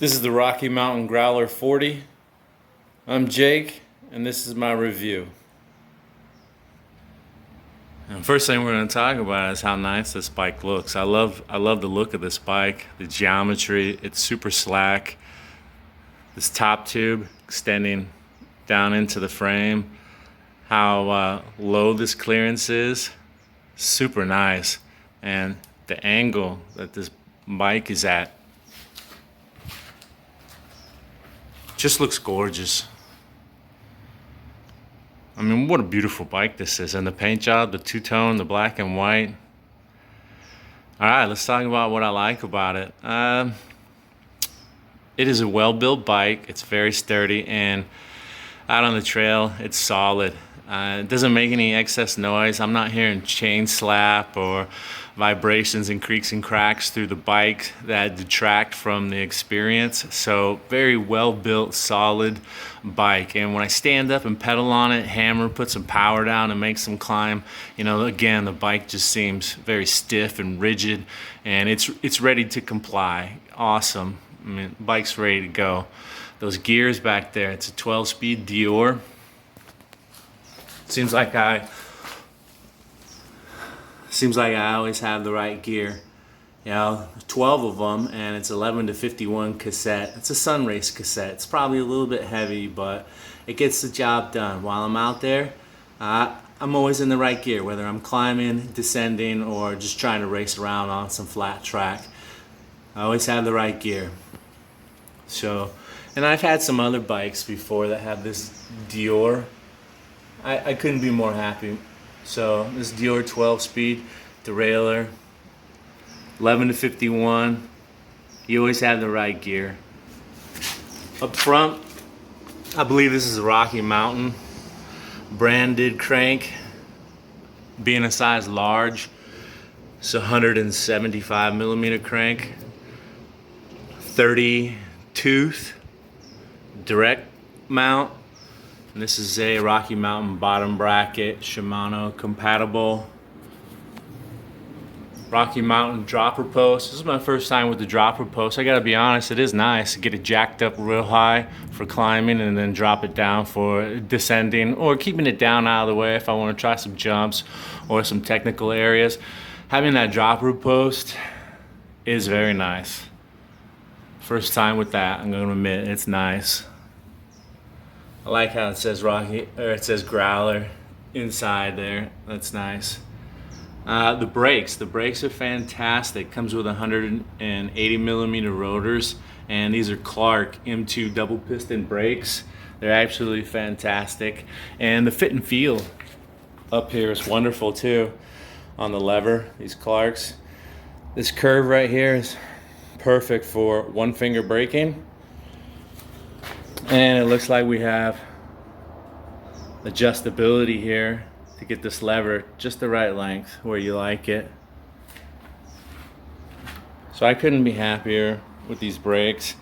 This is the Rocky Mountain Growler 40. I'm Jake, and this is my review. And first thing we're going to talk about is how nice this bike looks. I love the look of this bike, the geometry. It's super slack. This top tube extending down into the frame. How low this clearance is, super nice. And the angle that this bike is at just looks gorgeous. I mean, what a beautiful bike this is. And the paint job, the two-tone, the black and white. All right, let's talk about what I like about it. It is a well-built bike. It's very sturdy, and out on the trail, it's solid. It doesn't make any excess noise. I'm not hearing chain slap or vibrations and creaks and cracks through the bike that detract from the experience. So very well built, solid bike. And when I stand up and pedal on it, hammer, put some power down and make some climb, you know, again, the bike just seems very stiff and rigid, and it's ready to comply. Awesome. I mean, bike's ready to go. Those gears back there, it's a 12-speed Dior. Seems like I always have the right gear. You know, 12 of them, and it's 11 to 51 cassette. It's a Sunrace cassette. It's probably a little bit heavy, but it gets the job done. While I'm out there, I'm always in the right gear, whether I'm climbing, descending, or just trying to race around on some flat track. I always have the right gear. So, and I've had some other bikes before that have this Dior. I couldn't be more happy. So this Dior 12-speed derailleur, 11 to 51. You always have the right gear. Up front, I believe this is a Rocky Mountain branded crank. Being a size large, it's a 175 millimeter crank, 30 tooth direct mount. And this is a Rocky Mountain bottom bracket, Shimano compatible. Rocky Mountain dropper post. This is my first time with the dropper post. I gotta be honest, it is nice to get it jacked up real high for climbing and then drop it down for descending, or keeping it down out of the way if I want to try some jumps or some technical areas. Having that dropper post is very nice. First time with that, I'm gonna admit, it's nice. I like how it says it says Growler inside there. That's nice. The brakes are fantastic. Comes with 180 millimeter rotors, and these are Clark M2 double piston brakes. They're absolutely fantastic, and the fit and feel up here is wonderful too. On the lever, these Clarks. This curve right here is perfect for one finger braking. And it looks like we have adjustability here to get this lever just the right length where you like it. So I couldn't be happier with these brakes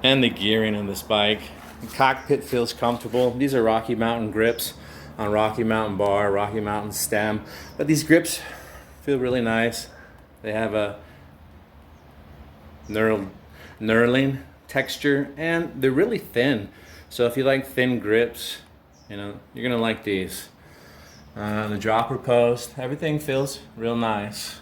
and the gearing in this bike. The cockpit feels comfortable. These are Rocky Mountain grips on Rocky Mountain bar, Rocky Mountain stem. But these grips feel really nice. They have a knurling texture, and they're really thin. So if you like thin grips, you know, you're gonna like these. The dropper post, everything feels real nice.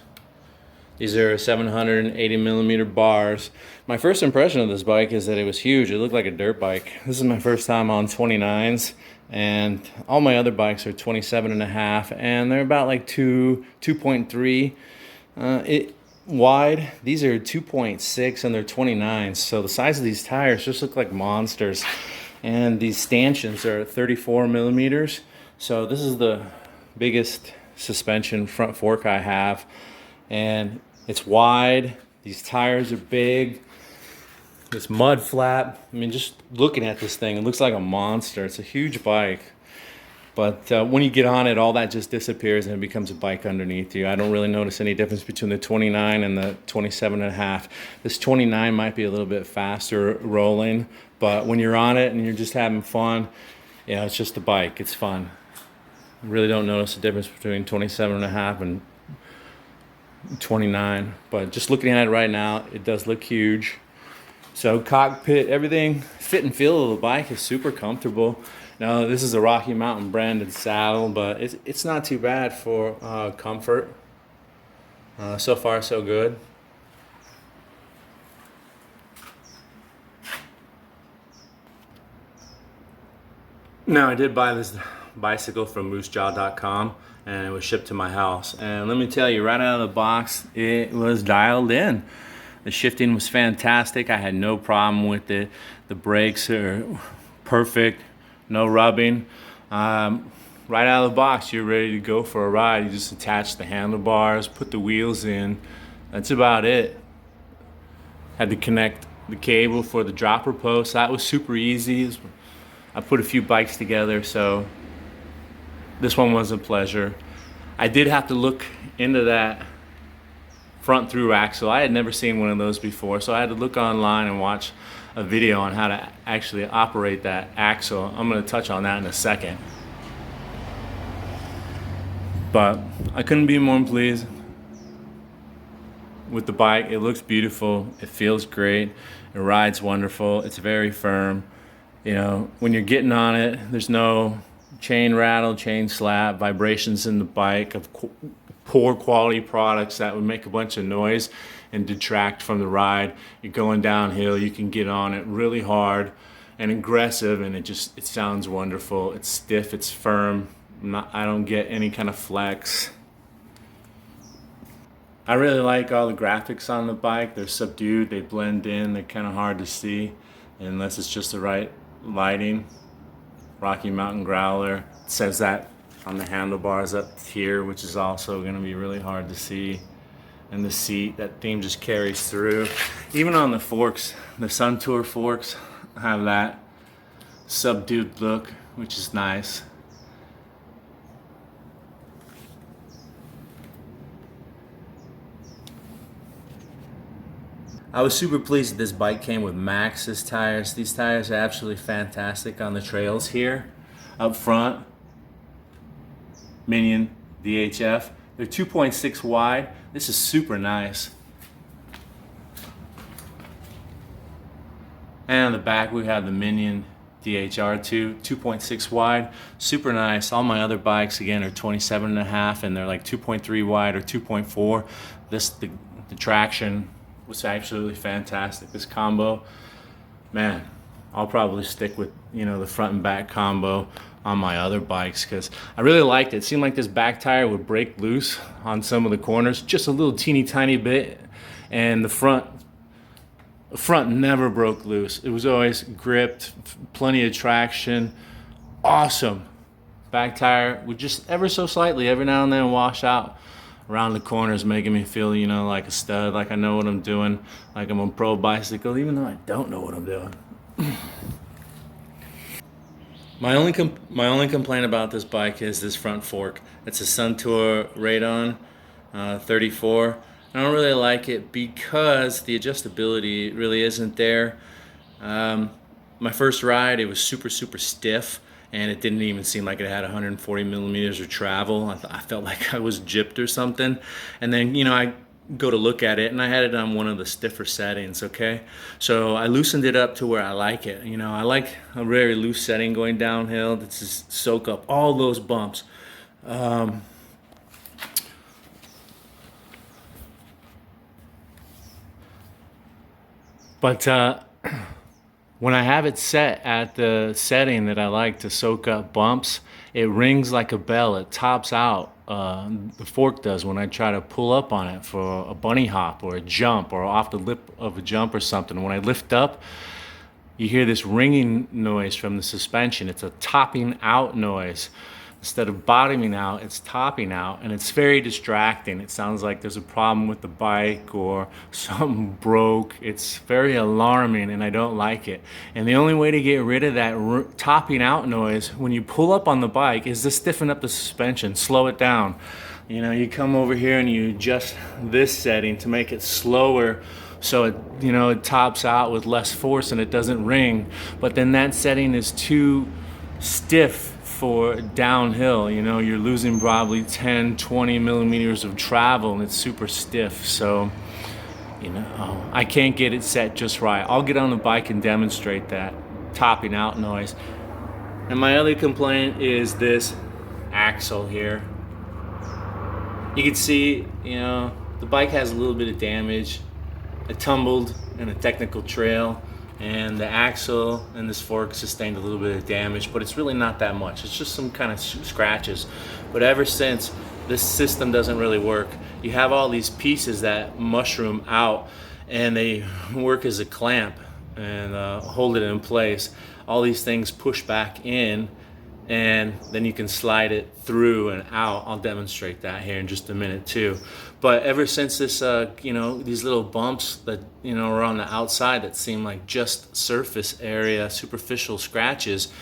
These are 780 millimeter bars. My first impression of this bike is that it was huge. It looked like a dirt bike. This is my first time on 29s, and all my other bikes are 27.5, and they're about like 2.3 wide. These are 2.6 and they're 29s. So the size of these tires just look like monsters. And these stanchions are 34 millimeters. So this is the biggest suspension front fork I have. And it's wide. These tires are big. This mud flap. I mean, just looking at this thing, it looks like a monster. It's a huge bike. But when you get on it, all that just disappears and it becomes a bike underneath you. I don't really notice any difference between the 29 and the 27.5. This 29 might be a little bit faster rolling, but when you're on it and you're just having fun, yeah, it's just a bike. It's fun. I really don't notice the difference between 27.5 and 29, but just looking at it right now, it does look huge. So cockpit, everything, fit and feel of the bike is super comfortable. Now this is a Rocky Mountain branded saddle, but it's not too bad for comfort. So far so good. Now I did buy this bicycle from moosejaw.com and it was shipped to my house. And let me tell you, right out of the box, it was dialed in. The shifting was fantastic. I had no problem with it. The brakes are perfect, no rubbing. Right out of the box, you're ready to go for a ride. You just attach the handlebars, put the wheels in. That's about it. Had to connect the cable for the dropper post. That was super easy. I put a few bikes together, so this one was a pleasure. I did have to look into that front through axle. I had never seen one of those before, so I had to look online and watch a video on how to actually operate that axle. I'm going to touch on that in a second. But I couldn't be more pleased with the bike. It looks beautiful. It feels great. It rides wonderful. It's very firm. You know, when you're getting on it, there's no chain rattle, chain slap, vibrations in the bike of poor quality products that would make a bunch of noise and detract from the ride. You're going downhill, you can get on it really hard and aggressive, and it sounds wonderful. It's stiff, it's firm. I don't get any kind of flex. I really like all the graphics on the bike. They're subdued, they blend in, they're kind of hard to see unless it's just the right lighting. Rocky Mountain Growler, it says that on the handlebars up here, which is also going to be really hard to see. And the seat, that theme just carries through. Even on the forks, the Sun Tour forks have that subdued look, which is nice. I was super pleased that this bike came with Maxxis tires. These tires are absolutely fantastic on the trails here. Up front, Minion DHF. They're 2.6 wide. This is super nice. And on the back we have the Minion DHR2, 2.6 wide, super nice. All my other bikes again are 27.5 and they're like 2.3 wide or 2.4. The traction was absolutely fantastic. This combo, man, I'll probably stick with, you know, the front and back combo on my other bikes because I really liked it. It seemed like this back tire would break loose on some of the corners, just a little teeny tiny bit, and the front never broke loose. It was always gripped, plenty of traction, awesome. Back tire would just ever so slightly every now and then wash out around the corners, making me feel, you know, like a stud, like I know what I'm doing, like I'm on pro bicycle, even though I don't know what I'm doing. My only complaint about this bike is this front fork. It's a Sun Tour Radon 34. I don't really like it because the adjustability really isn't there. My first ride, it was super stiff, and it didn't even seem like it had 140 millimeters of travel. I felt like I was gypped or something. And then, you know, I go to look at it and I had it on one of the stiffer settings, okay? So I loosened it up to where I like it. You know, I like a very loose setting going downhill to just soak up all those bumps. But when I have it set at the setting that I like to soak up bumps, it rings like a bell. It tops out. The fork does when I try to pull up on it for a bunny hop or a jump or off the lip of a jump or something. When I lift up, you hear this ringing noise from the suspension. It's a topping out noise. Instead of bottoming out, it's topping out, and it's very distracting. It sounds like there's a problem with the bike or something broke. It's very alarming, and I don't like it. And the only way to get rid of that topping out noise when you pull up on the bike is to stiffen up the suspension, slow it down. You know, you come over here and you adjust this setting to make it slower, so it, you know, it tops out with less force and it doesn't ring. But then that setting is too stiff for downhill. You know, you're losing probably 10-20 millimeters of travel and it's super stiff. So You know, I can't get it set just right. I'll get on the bike and demonstrate that topping out noise. And my other complaint is this axle here. You can see, you know, the bike has a little bit of damage. It tumbled in a technical trail, and the axle and this fork sustained a little bit of damage, but it's really not that much. It's just some kind of scratches. But ever since, this system doesn't really work. You have all these pieces that mushroom out, and they work as a clamp and hold it in place. All these things push back in, and then you can slide it through and out. I'll demonstrate that here in just a minute too. But ever since this, you know, these little bumps that, you know, are on the outside that seem like just surface area, superficial scratches,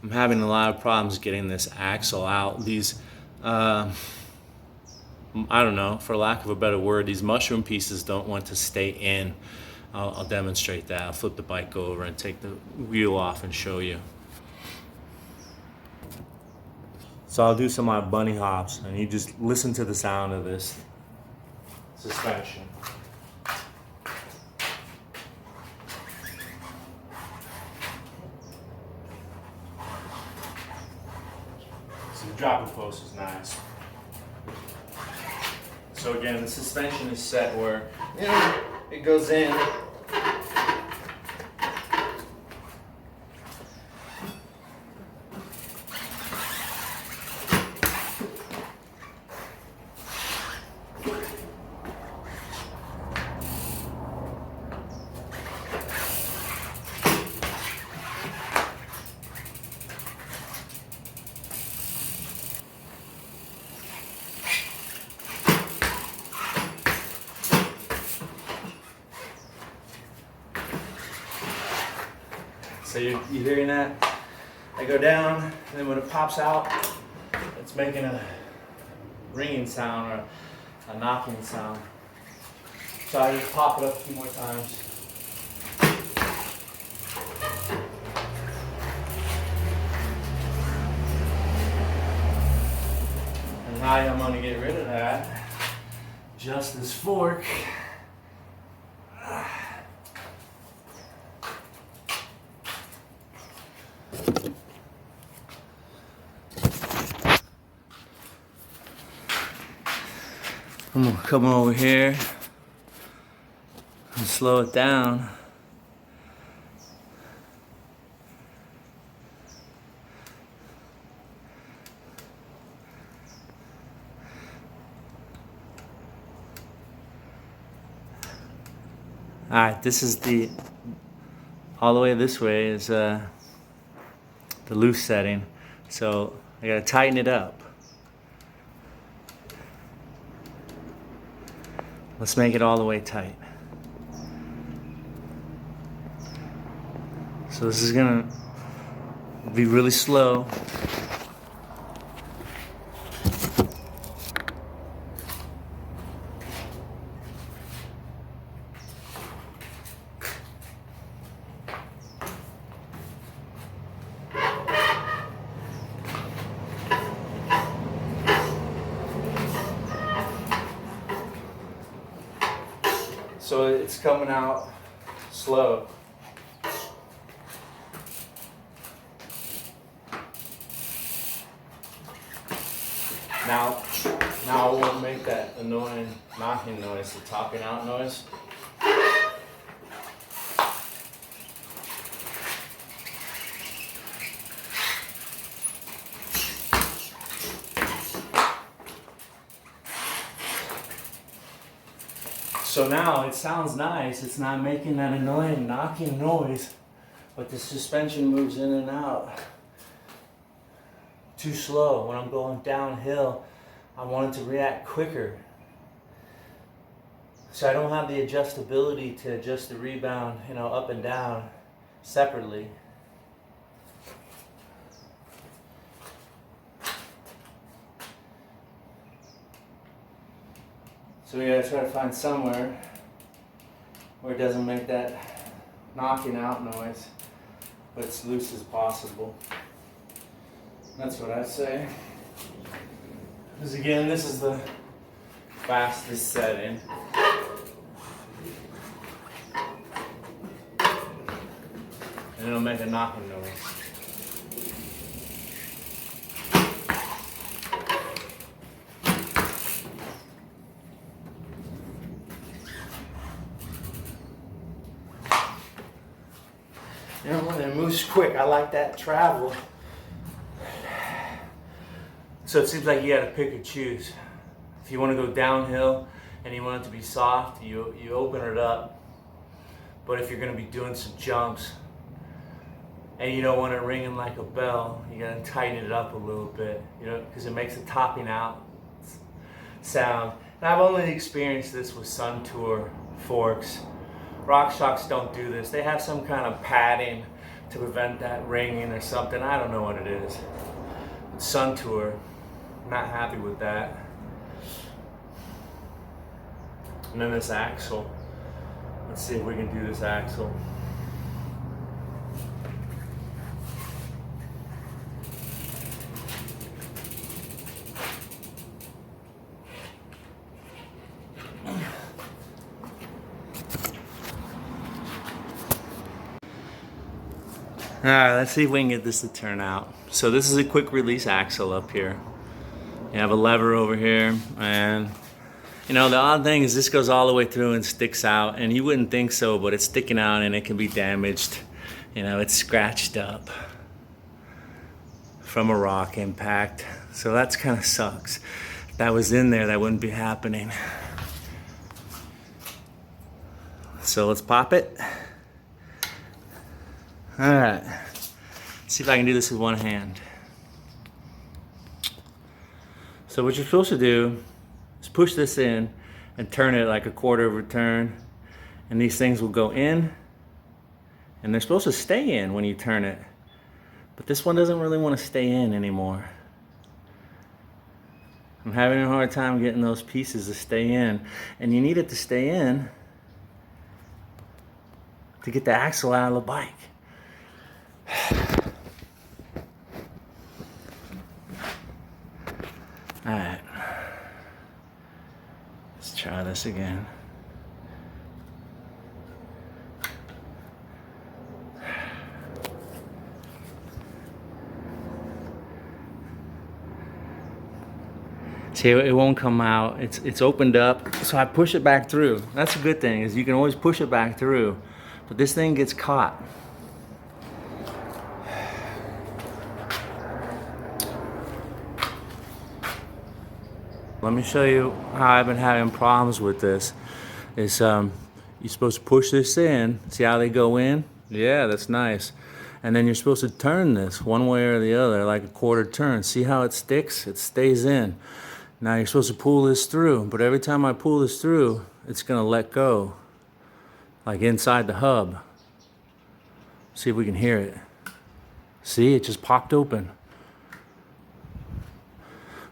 I'm having a lot of problems getting this axle out. These, I don't know, for lack of a better word, these mushroom pieces don't want to stay in. I'll demonstrate that. I'll flip the bike over and take the wheel off and show you. So I'll do some of my bunny hops, and you just listen to the sound of this suspension. So the dropper post is nice. So again, the suspension is set where, you know, it goes in. So you're hearing that? I go down, and then when it pops out, it's making a ringing sound or a knocking sound. So I just pop it up a few more times. And now I'm going to get rid of that. Just this fork. I'm gonna come over here and slow it down. Alright, this is all the way this way is the loose setting. So I gotta tighten it up. Let's make it all the way tight. So this is gonna be really slow. So it's coming out slow. Now I won't make that annoying knocking noise, the topping out noise. So now it sounds nice. It's not making that annoying knocking noise, but the suspension moves in and out too slow. When I'm going downhill, I want it to react quicker. So I don't have the adjustability to adjust the rebound, you know, up and down separately. So we gotta try to find somewhere where it doesn't make that knocking out noise, but it's loose as possible. That's what I say. Because again, this is the fastest setting. it'll make a knocking noise. You know, when it moves quick, I like that travel. So it seems like you gotta pick or choose. If you wanna go downhill and you want it to be soft, you open it up. But if you're gonna be doing some jumps and you don't want it ringing like a bell, you gotta tighten it up a little bit, you know, because it makes a topping out sound. And I've only experienced this with Sun Tour forks. RockShox don't do this. They have some kind of padding to prevent that ringing or something. I don't know what it is. Sun Tour, not happy with that. And then this axle. Let's see if we can do this axle. Alright, let's see if we can get this to turn out. So this is a quick release axle up here. You have a lever over here, and you know, the odd thing is this goes all the way through and sticks out, and you wouldn't think so, but it's sticking out and it can be damaged. You know, it's scratched up from a rock impact. So that's kind of sucks. If that was in there, that wouldn't be happening. So let's pop it. All right, let's see if I can do this with one hand. So what you're supposed to do is push this in and turn it like a quarter of a turn, and these things will go in, and they're supposed to stay in when you turn it, but this one doesn't really want to stay in anymore. I'm having a hard time getting those pieces to stay in, and you need it to stay in to get the axle out of the bike. All right, let's try this again. See, it won't come out. It's opened up, so I push it back through. That's a good thing, is you can always push it back through, but this thing gets caught. Let me show you how I've been having problems with this. Is you're supposed to push this in. See how they go in? Yeah, that's nice. And then you're supposed to turn this one way or the other, like a quarter turn. See how it sticks? It stays in. Now you're supposed to pull this through, but every time I pull this through, it's gonna let go, like inside the hub. See if we can hear it. See, it just popped open.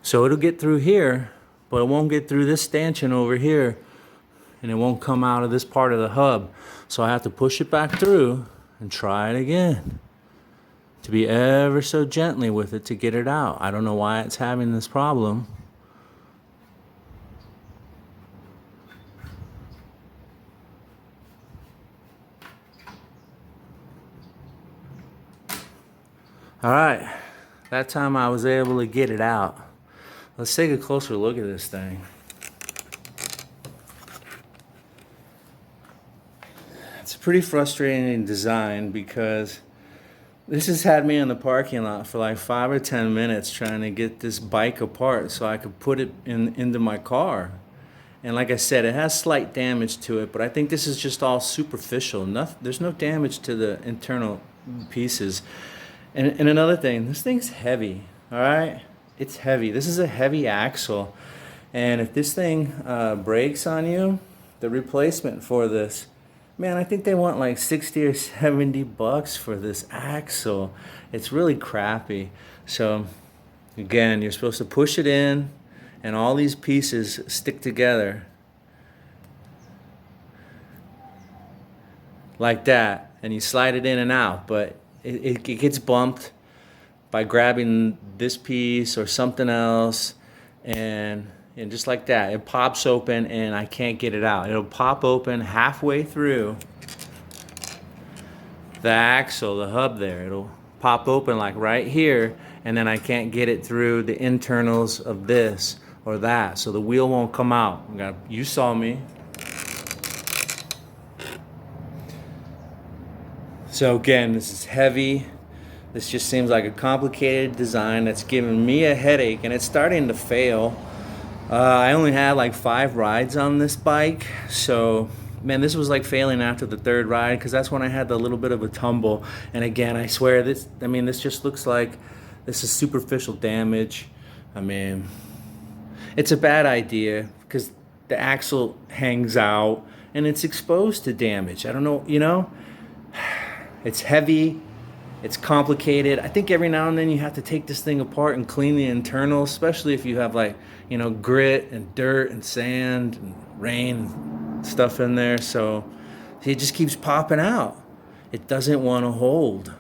So it'll get through here, but it won't get through this stanchion over here, and it won't come out of this part of the hub. So I have to push it back through and try it again, to be ever so gently with it to get it out. I don't know why it's having this problem. All right, that time I was able to get it out. Let's take a closer look at this thing. It's a pretty frustrating design because this has had me in the parking lot for like 5 or 10 minutes trying to get this bike apart so I could put it into my car. And like I said, it has slight damage to it, but I think this is just all superficial. There's no damage to the internal pieces. And another thing, this thing's heavy, all right? It's heavy. This is a heavy axle. And if this thing breaks on you, the replacement for this, man, I think they want like 60 or 70 bucks for this axle. It's really crappy. So again, you're supposed to push it in and all these pieces stick together like that, and you slide it in and out, but it gets bumped by grabbing this piece or something else, and just like that, it pops open and I can't get it out. It'll pop open halfway through the axle, the hub there. It'll pop open like right here, and then I can't get it through the internals of this or that, so the wheel won't come out. You saw me. So again, this is heavy. This just seems like a complicated design that's giving me a headache, and it's starting to fail. I only had like 5 rides on this bike, so man, this was like failing after the 3rd ride, because that's when I had the little bit of a tumble. And again, I swear this just looks like this is superficial damage. I mean, it's a bad idea because the axle hangs out and it's exposed to damage. I don't know, you know, it's heavy, it's complicated. I think every now and then you have to take this thing apart and clean the internals, especially if you have like, you know, grit and dirt and sand and rain and stuff in there. So it just keeps popping out. It doesn't want to hold,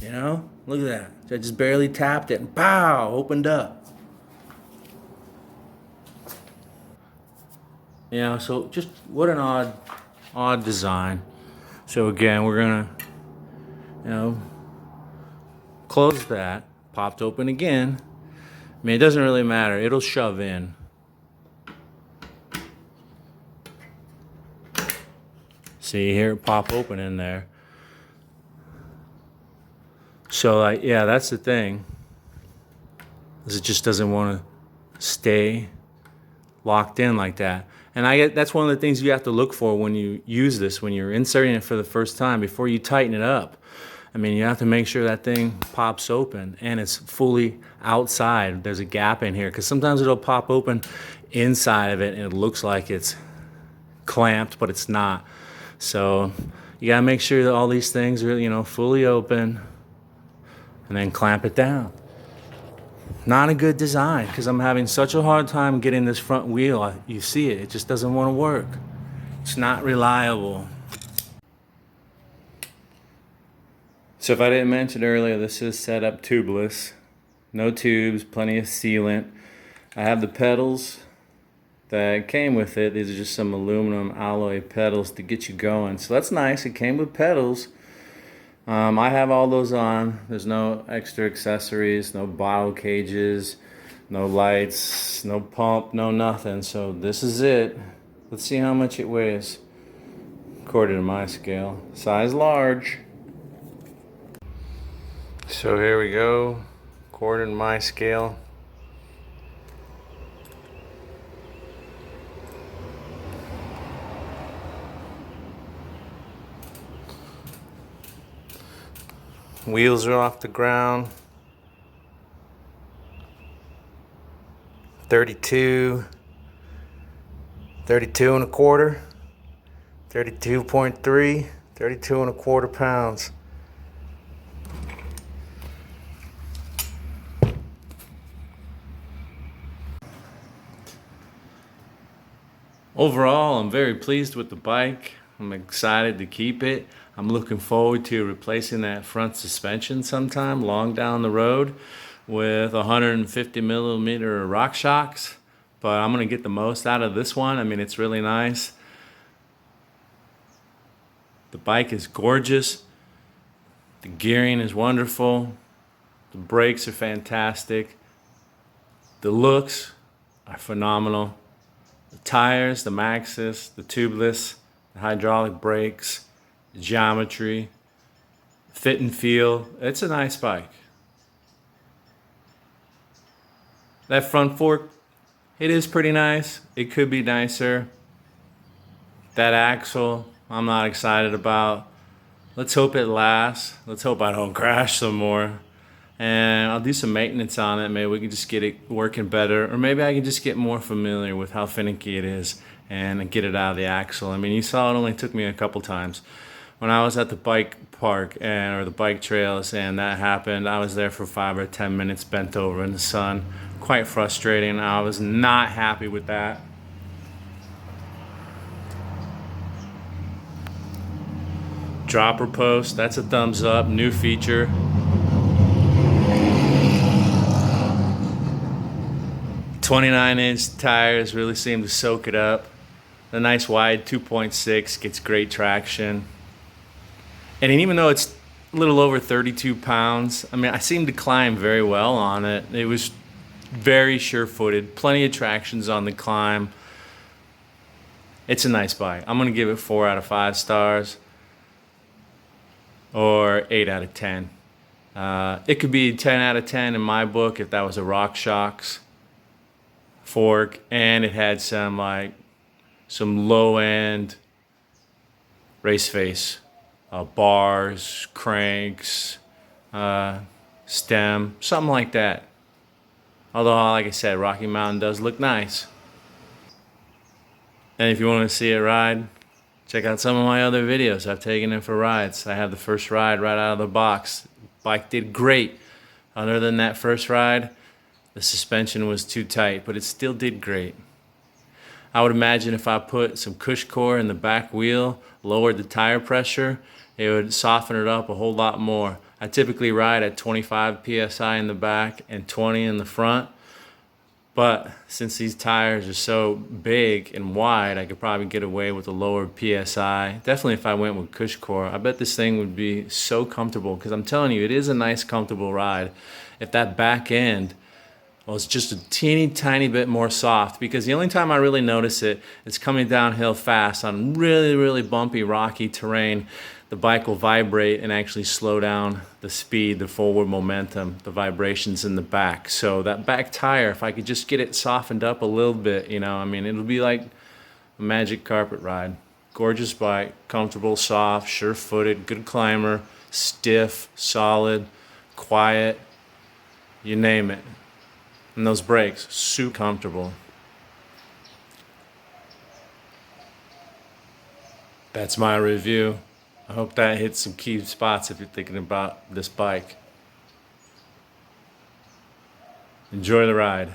you know? Look at that. So I just barely tapped it and pow, opened up. You know, so just what an odd design. So again, we're gonna, you know, close that, popped open again. I mean, it doesn't really matter. It'll shove in. See, here it pop open in there. So, like, yeah, that's the thing. Is it just doesn't want to stay locked in like that. And that's one of the things you have to look for when you use this, when you're inserting it for the first time, before you tighten it up. I mean, you have to make sure that thing pops open and it's fully outside. There's a gap in here, because sometimes it'll pop open inside of it and it looks like it's clamped, but it's not. So you gotta make sure that all these things are, you know, fully open, and then clamp it down. Not a good design, because I'm having such a hard time getting this front wheel. You see it just doesn't want to work. It's not reliable. So if I didn't mention earlier, this is set up tubeless. No tubes, plenty of sealant. I have the pedals that came with it. These are just some aluminum alloy pedals to get you going. So that's nice. It came with pedals. I have all those on. There's no extra accessories, no bottle cages, no lights, no pump, no nothing. So this is it. Let's see how much it weighs according to my scale. Size large. So here we go, according to my scale. Wheels are off the ground. 32 and a quarter, 32.3, 32 and a quarter pounds. Overall, I'm very pleased with the bike. I'm excited to keep it. I'm looking forward to replacing that front suspension sometime long down the road with 150 millimeter rock shocks. But I'm gonna get the most out of this one. I mean, it's really nice. The bike is gorgeous. The gearing is wonderful. The brakes are fantastic. The looks are phenomenal. The tires, the Maxxis, the tubeless, the hydraulic brakes, the geometry, fit and feel. It's a nice bike. That front fork, it is pretty nice. It could be nicer. That axle, I'm not excited about. Let's hope it lasts. Let's hope I don't crash some more. And I'll do some maintenance on it. Maybe we can just get it working better, or maybe I can just get more familiar with how finicky it is and get it out of the axle. I mean, you saw it only took me a couple times. When I was at the bike park or the bike trails and that happened, I was there for 5 or 10 minutes bent over in the sun. Quite frustrating. I was not happy with that. Dropper post, that's a thumbs up, new feature. "29-inch tires really seem to soak it up. The nice wide 2.6 gets great traction. And even though it's a little over 32 pounds, I mean, I seemed to climb very well on it. It was very sure-footed, plenty of tractions on the climb. It's a nice bike. I'm gonna give it 4 out of 5 stars or 8 out of 10. It could be 10 out of 10 in my book if that was a RockShox fork and it had some low-end race face, bars, cranks, stem, something like that. Although, like I said, Rocky Mountain does look nice. And if you want to see it ride, check out some of my other videos. I've taken it for rides. I have the first ride right out of the box. Bike did great. Other than that first ride, the suspension was too tight, but it still did great. I would imagine if I put some cush core in the back wheel, lowered the tire pressure, it would soften it up a whole lot more. I typically ride at 25 psi in the back and 20 in the front. But since these tires are so big and wide, I could probably get away with a lower PSI. Definitely if I went with cush core. I bet this thing would be so comfortable because I'm telling you, it is a nice, comfortable ride. If that back end was just a teeny tiny bit more soft, because the only time I really notice it is coming downhill fast on really, really bumpy, rocky terrain. The bike will vibrate and actually slow down the speed, the forward momentum, the vibrations in the back. So that back tire, if I could just get it softened up a little bit, you know, I mean, it'll be like a magic carpet ride. Gorgeous bike, comfortable, soft, sure-footed, good climber, stiff, solid, quiet, you name it. And those brakes, super comfortable. That's my review. I hope that hits some key spots if you're thinking about this bike. Enjoy the ride.